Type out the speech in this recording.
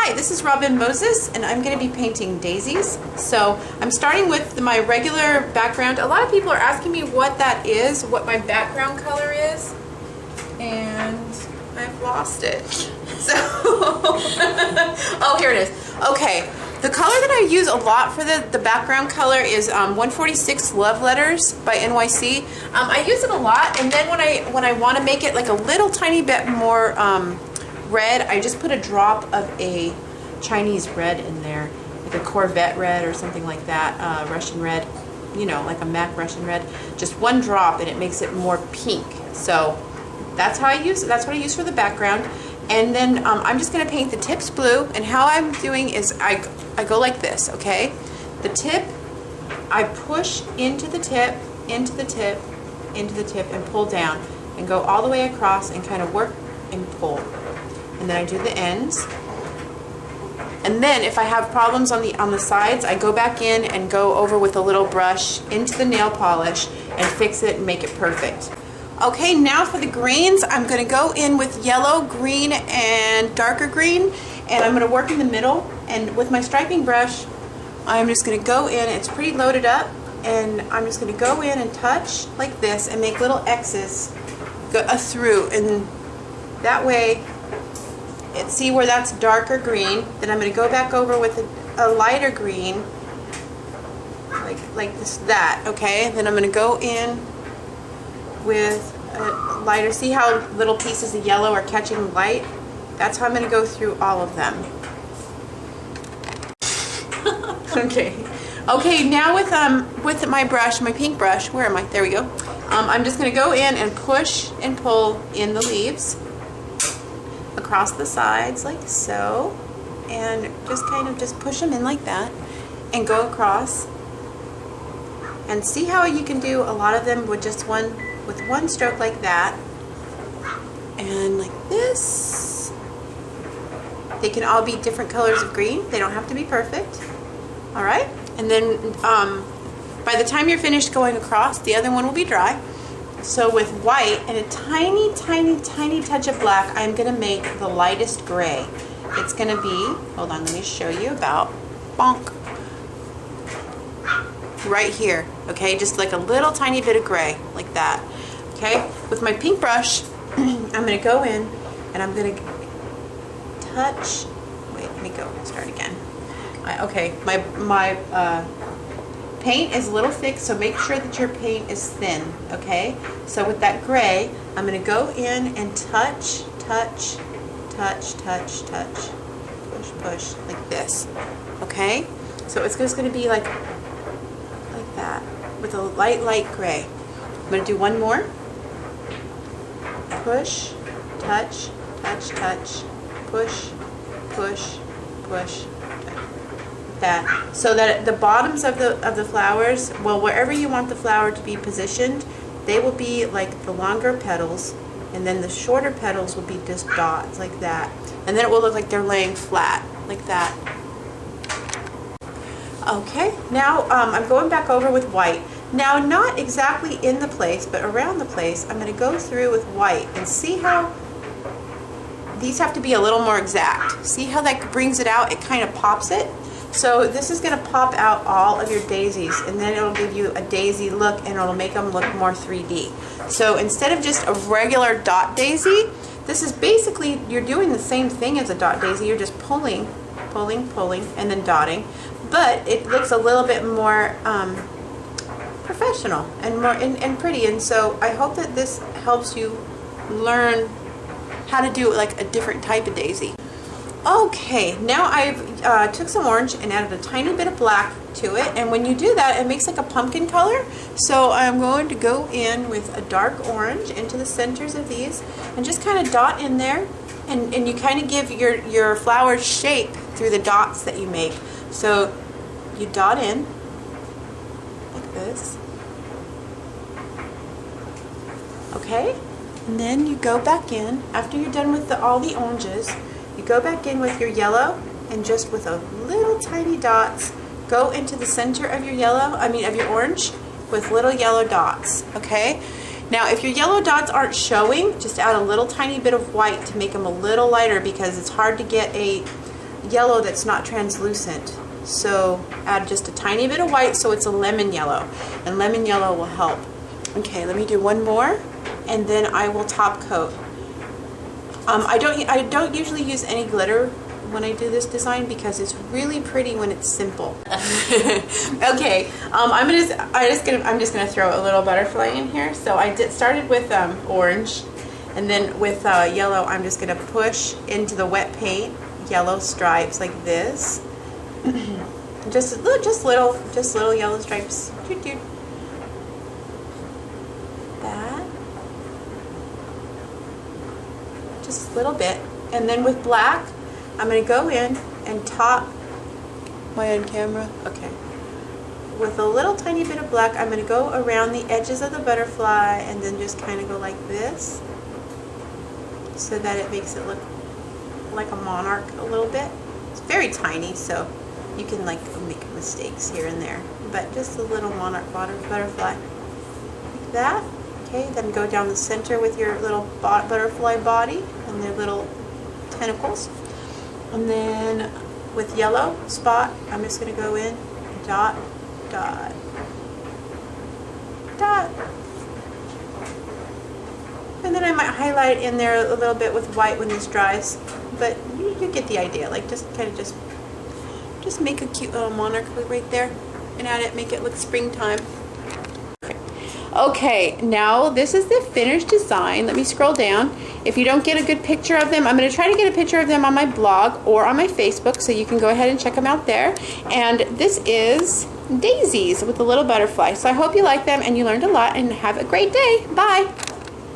Hi, this is Robin Moses, and I'm going to be painting daisies. So I'm starting with my regular background. A lot of people are asking me what that is, what my background color is, and I've lost it. So, oh, here it is. Okay, the color that I use a lot for the background color is 146 Love Letters by NYC. I use it a lot, and then when I want to make it like a little tiny bit more red, I just put a drop of a Chinese red in there, like a Corvette red or something like that, Russian red, you know, like a MAC Russian red. Just one drop and it makes it more pink. So that's how I use it. That's what I use for the background. And then I'm just going to paint the tips blue, and how I'm doing is I go like this, okay? The tip, I push into the tip, into the tip, into the tip, and pull down, and go all the way across and kind of work and pull. And then I do the ends. And then if I have problems on the sides, I go back in and go over with a little brush into the nail polish and fix it and make it perfect. Okay, now for the greens, I'm going to go in with yellow, green, and darker green, and I'm going to work in the middle. And with my striping brush, I'm just going to go in. It's pretty loaded up, and I'm just going to go in and touch like this and make little X's through, and that way, see where that's darker green. Then I'm going to go back over with a lighter green, like that. Okay. Then I'm going to go in with a lighter. See how little pieces of yellow are catching light? That's how I'm going to go through all of them. Okay. Okay. Now with my brush, my pink brush. Where am I? There we go. I'm just going to go in and push and pull in the leaves across the sides like so, and just kind of just push them in like that and go across, and see how you can do a lot of them with just one stroke like that, and like this. They can all be different colors of green. They don't have to be perfect. All right, and then by the time you're finished going across, the other one will be dry. So with white and a tiny, tiny, tiny touch of black, I'm going to make the lightest gray. It's going to be, hold on, let me show you about, bonk, right here, okay? Just like a little tiny bit of gray, like that, okay? With my pink brush, I'm going to go in and I'm going to touch, wait, let me go, start again. Okay, my paint is a little thick, so make sure that your paint is thin, okay? So with that gray, I'm going to go in and touch, touch, touch, touch, touch, push, push, like this, okay? So it's just going to be like that, with a light gray. I'm going to do one more. Push, touch, touch, touch, push, push, push, that, so that the bottoms of the flowers, well, wherever you want the flower to be positioned, they will be like the longer petals, and then the shorter petals will be just dots like that, and then it will look like they're laying flat like that. Okay, now I'm going back over with white. Now, not exactly in the place, but around the place, I'm going to go through with white and see how these have to be a little more exact. See how that brings it out? It kind of pops it. So this is going to pop out all of your daisies, and then it'll give you a daisy look, and it'll make them look more 3D. So instead of just a regular dot daisy, this is basically, you're doing the same thing as a dot daisy. You're just pulling, pulling, pulling, and then dotting. But it looks a little bit more professional and more and pretty. And so I hope that this helps you learn how to do like a different type of daisy. Okay, now I've took some orange and added a tiny bit of black to it, and when you do that, it makes like a pumpkin color. So I'm going to go in with a dark orange into the centers of these and just kind of dot in there, and you kind of give your flowers shape through the dots that you make. So you dot in like this, okay, and then you go back in after you're done with all the oranges. You go back in with your yellow, and just with a little tiny dots, go into the center of your of your orange with little yellow dots, okay? Now, if your yellow dots aren't showing, just add a little tiny bit of white to make them a little lighter, because it's hard to get a yellow that's not translucent. So add just a tiny bit of white so it's a lemon yellow, and lemon yellow will help. Okay, let me do one more, and then I will top coat. I don't usually use any glitter when I do this design because it's really pretty when it's simple. Okay, I'm just gonna throw a little butterfly in here. So I started with orange, and then with yellow, I'm just gonna push into the wet paint yellow stripes like this. just little yellow stripes. That. Just a little bit, and then with black, I'm going to go in and top. Am I on camera? Okay. With a little tiny bit of black, I'm going to go around the edges of the butterfly and then just kind of go like this, so that it makes it look like a monarch a little bit. It's very tiny, so you can like make mistakes here and there, but just a little monarch butterfly like that. Okay, then go down the center with your little butterfly body and their little tentacles. And then with yellow spot, I'm just going to go in, dot, dot, dot. And then I might highlight in there a little bit with white when this dries. But you get the idea. Like just kind of just make a cute little monarch right there and add it, make it look springtime. Okay, now this is the finished design. Let me scroll down. If you don't get a good picture of them, I'm going to try to get a picture of them on my blog or on my Facebook, so you can go ahead and check them out there. And this is daisies with a little butterfly. So I hope you like them and you learned a lot, and have a great day. Bye.